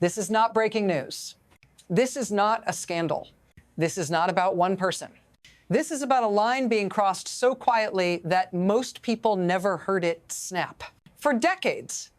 This is not breaking news. This is not a scandal. This is not about one person. This is about a line being crossed so quietly that most people never heard it snap. For decades,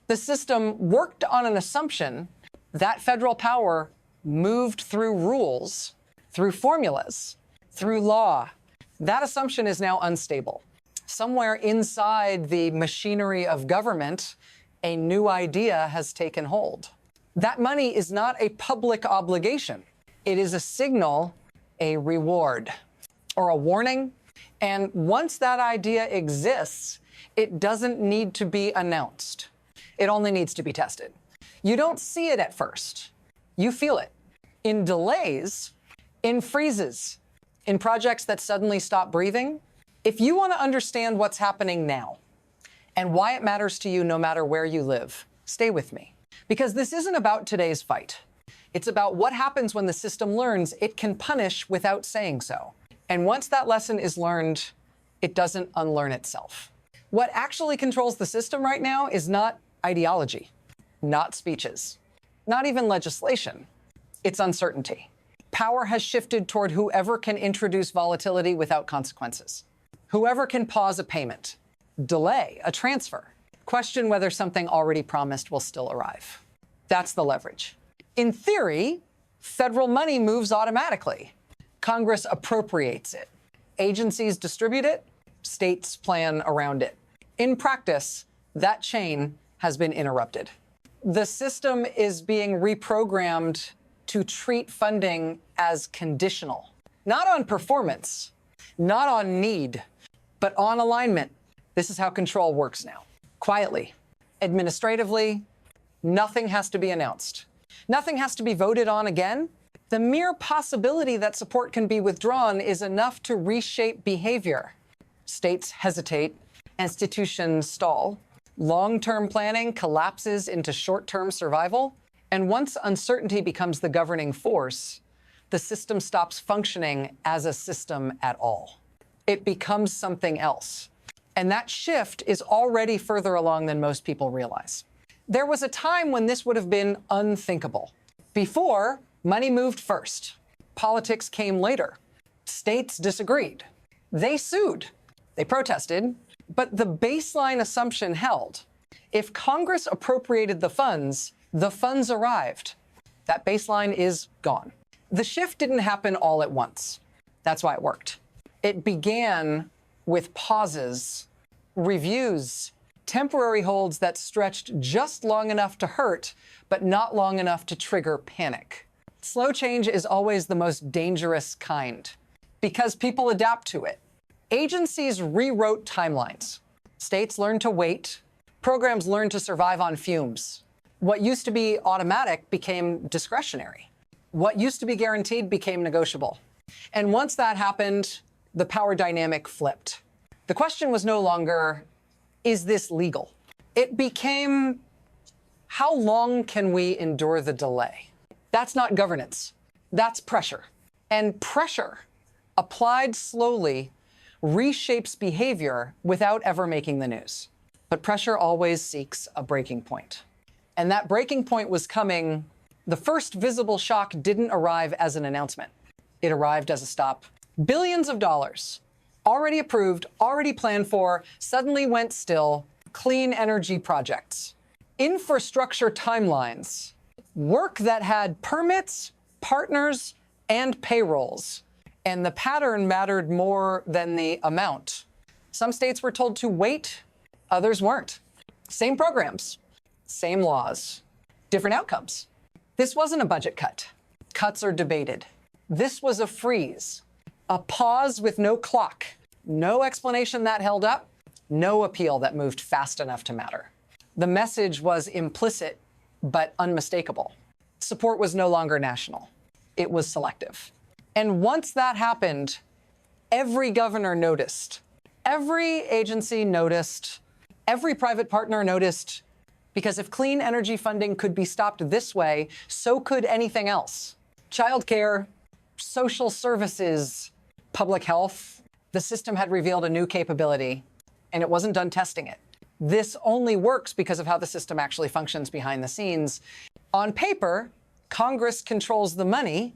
the system worked on an assumption that federal power moved through rules, through formulas, through law. That assumption is now unstable. Somewhere inside the machinery of government, a new idea has taken hold. That money is not a public obligation. It is a signal, a reward, or a warning. And once that idea exists, it doesn't need to be announced. It only needs to be tested. You don't see it at first. You feel it in delays, in freezes, in projects that suddenly stop breathing. If you want to understand what's happening now and why it matters to you no matter where you live, stay with me. Because this isn't about today's fight. It's about what happens when the system learns it can punish without saying so. And once that lesson is learned, it doesn't unlearn itself. What actually controls the system right now is not ideology, not speeches, not even legislation. It's uncertainty. Power has shifted toward whoever can introduce volatility without consequences. Whoever can pause a payment, delay a transfer, question whether something already promised will still arrive. That's the leverage. In theory, federal money moves automatically. Congress appropriates it. Agencies distribute it. States plan around it. In practice, that chain has been interrupted. The system is being reprogrammed to treat funding as conditional, not on performance, not on need, but on alignment. This is how control works now. Quietly, administratively, nothing has to be announced. Nothing has to be voted on again. The mere possibility that support can be withdrawn is enough to reshape behavior. States hesitate, institutions stall. Long-term planning collapses into short-term survival. And once uncertainty becomes the governing force, the system stops functioning as a system at all. It becomes something else. And that shift is already further along than most people realize. There was a time when this would have been unthinkable. Before, money moved first. Politics came later. States disagreed. They sued. They protested. But the baseline assumption held. If Congress appropriated the funds arrived. That baseline is gone. The shift didn't happen all at once. That's why it worked. It began with pauses, reviews, temporary holds that stretched just long enough to hurt, but not long enough to trigger panic. Slow change is always the most dangerous kind because people adapt to it. Agencies rewrote timelines. States learned to wait. Programs learned to survive on fumes. What used to be automatic became discretionary. What used to be guaranteed became negotiable. And once that happened, the power dynamic flipped. The question was no longer, is this legal? It became, how long can we endure the delay? That's not governance. That's pressure. And pressure, applied slowly, reshapes behavior without ever making the news. But pressure always seeks a breaking point. And that breaking point was coming. The first visible shock didn't arrive as an announcement. It arrived as a stop. Billions of dollars, already approved, already planned for, suddenly went still. Clean energy projects, infrastructure timelines, work that had permits, partners, and payrolls. And the pattern mattered more than the amount. Some states were told to wait, others weren't. Same programs. Same laws, different outcomes. This wasn't a budget cut. Cuts are debated. This was a freeze, a pause with no clock, no explanation that held up, no appeal that moved fast enough to matter. The message was implicit, but unmistakable. Support was no longer national. It was selective. And once that happened, every governor noticed, every agency noticed, every private partner noticed. Because if clean energy funding could be stopped this way, so could anything else. Childcare, social services, public health. The system had revealed a new capability, and it wasn't done testing it. This only works because of how the system actually functions behind the scenes. On paper, Congress controls the money.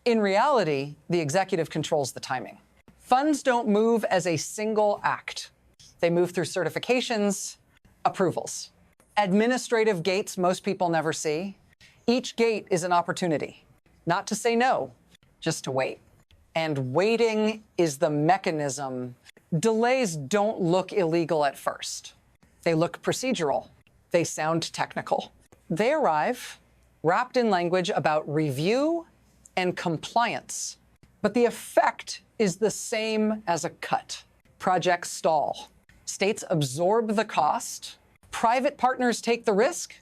In reality, the executive controls the timing. Funds don't move as a single act. They move through certifications, approvals. Administrative gates most people never see. Each gate is an opportunity, not to say no, just to wait. And waiting is the mechanism. Delays don't look illegal at first. They look procedural. They sound technical. They arrive wrapped in language about review and compliance. But the effect is the same as a cut. Projects stall. States absorb the cost. Private partners take the risk.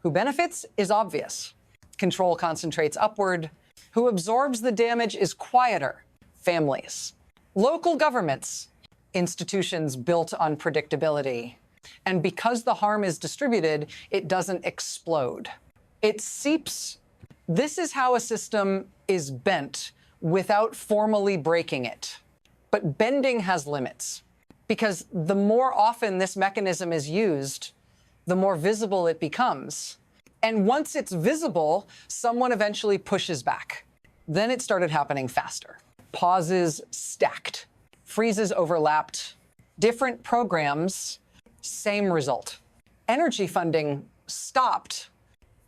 Who benefits is obvious. Control concentrates upward. Who absorbs the damage is quieter. Families. Local governments. Institutions built on predictability. And because the harm is distributed, it doesn't explode. It seeps. This is how a system is bent without formally breaking it. But bending has limits, because the more often this mechanism is used, the more visible it becomes. And once it's visible, someone eventually pushes back. Then it started happening faster. Pauses stacked, freezes overlapped, different programs, same result. Energy funding stopped,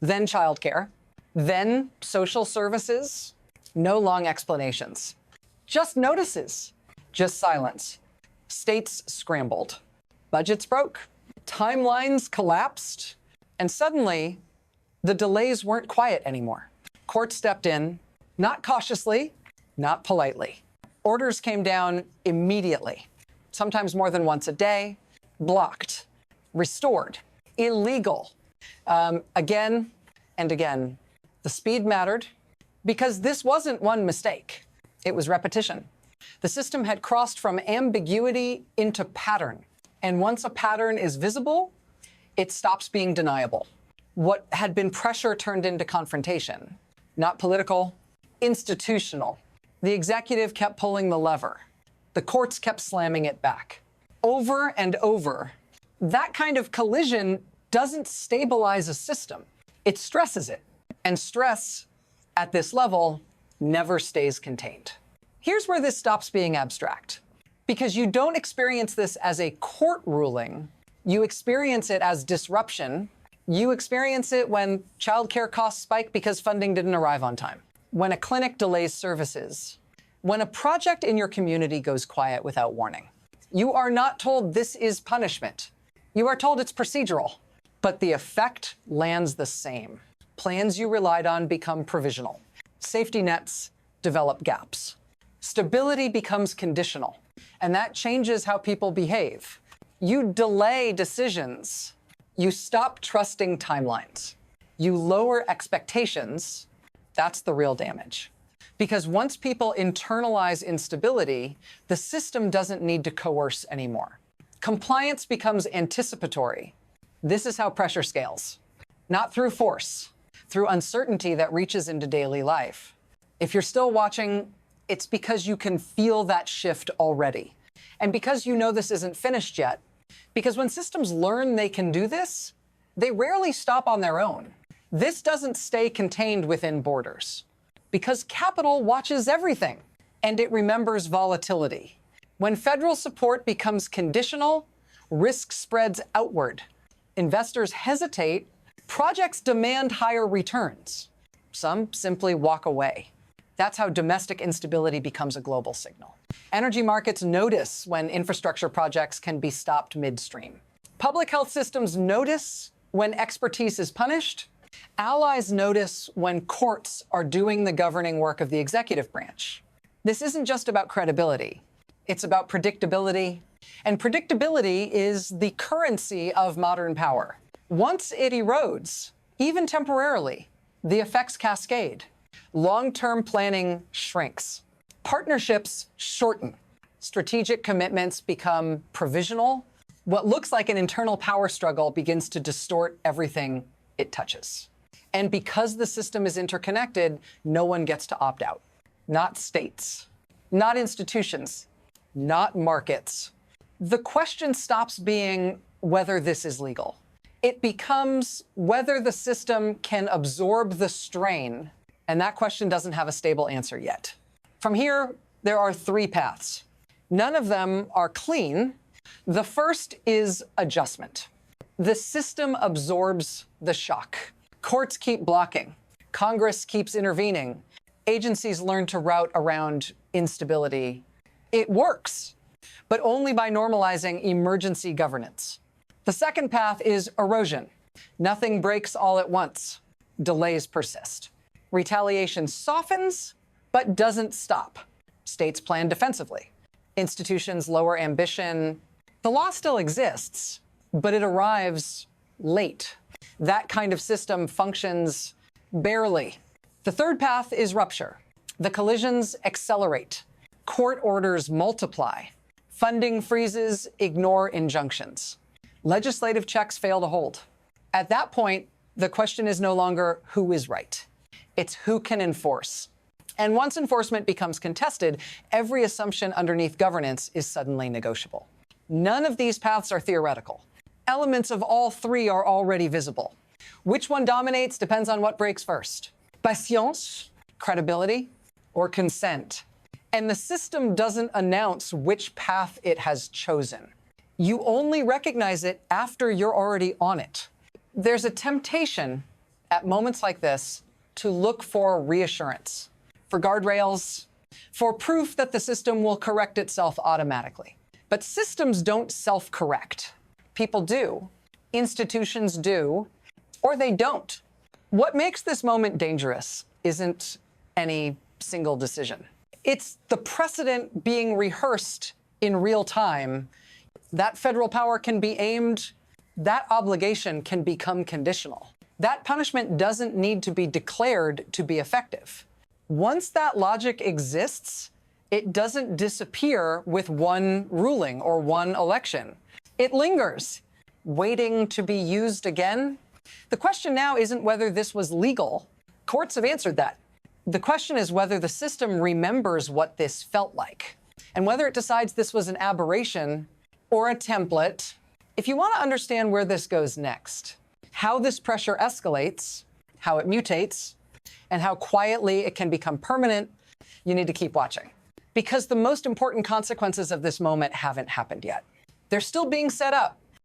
then childcare, then social services. No long explanations, just notices, just silence. States scrambled, budgets broke, timelines collapsed, and suddenly the delays weren't quiet anymore. Courts stepped in, not cautiously, not politely. Orders came down immediately, sometimes more than once a day, blocked, restored, illegal, again and again. The speed mattered because this wasn't one mistake. It was repetition. The system had crossed from ambiguity into pattern. And once a pattern is visible, it stops being deniable. What had been pressure turned into confrontation, not political, institutional. The executive kept pulling the lever. The courts kept slamming it back. Over and over. That kind of collision doesn't stabilize a system. It stresses it. And stress at this level never stays contained. Here's where this stops being abstract. Because you don't experience this as a court ruling. You experience it as disruption. You experience it when childcare costs spike because funding didn't arrive on time. When a clinic delays services. When a project in your community goes quiet without warning. You are not told this is punishment. You are told it's procedural. But the effect lands the same. Plans you relied on become provisional. Safety nets develop gaps. Stability becomes conditional. And that changes how people behave. You delay decisions. You stop trusting timelines. You lower expectations. That's the real damage. Because once people internalize instability, the system doesn't need to coerce anymore. Compliance becomes anticipatory. This is how pressure scales. Not through force, through uncertainty that reaches into daily life. If you're still watching, it's because you can feel that shift already. And because you know this isn't finished yet. Because when systems learn they can do this, they rarely stop on their own. This doesn't stay contained within borders. Because capital watches everything, and it remembers volatility. When federal support becomes conditional, risk spreads outward. Investors hesitate. Projects demand higher returns. Some simply walk away. That's how domestic instability becomes a global signal. Energy markets notice when infrastructure projects can be stopped midstream. Public health systems notice when expertise is punished. Allies notice when courts are doing the governing work of the executive branch. This isn't just about credibility. It's about predictability. And predictability is the currency of modern power. Once it erodes, even temporarily, the effects cascade. Long-term planning shrinks. Partnerships shorten. Strategic commitments become provisional. What looks like an internal power struggle begins to distort everything it touches. And because the system is interconnected, no one gets to opt out. Not states, not institutions, not markets. The question stops being whether this is legal. It becomes whether the system can absorb the strain, and that question doesn't have a stable answer yet. From here, there are three paths. None of them are clean. The first is adjustment. The system absorbs the shock. Courts keep blocking. Congress keeps intervening. Agencies learn to route around instability. It works, but only by normalizing emergency governance. The second path is erosion. Nothing breaks all at once. Delays persist. Retaliation softens, but doesn't stop. States plan defensively. Institutions lower ambition. The law still exists, but it arrives late. That kind of system functions barely. The third path is rupture. The collisions accelerate. Court orders multiply. Funding freezes, ignore injunctions. Legislative checks fail to hold. At that point, the question is no longer who is right. It's who can enforce. And once enforcement becomes contested, every assumption underneath governance is suddenly negotiable. None of these paths are theoretical. Elements of all three are already visible. Which one dominates depends on what breaks first. Patience, credibility, or consent. And the system doesn't announce which path it has chosen. You only recognize it after you're already on it. There's a temptation at moments like this to look for reassurance, for guardrails, for proof that the system will correct itself automatically. But systems don't self-correct. People do, institutions do, or they don't. What makes this moment dangerous isn't any single decision. It's the precedent being rehearsed in real time. That federal power can be aimed, that obligation can become conditional. That punishment doesn't need to be declared to be effective. Once that logic exists, it doesn't disappear with one ruling or one election. It lingers, waiting to be used again. The question now isn't whether this was legal. Courts have answered that. The question is whether the system remembers what this felt like, and whether it decides this was an aberration or a template. If you want to understand where this goes next, how this pressure escalates, how it mutates, and how quietly it can become permanent, you need to keep watching. Because the most important consequences of this moment haven't happened yet. They're still being set up.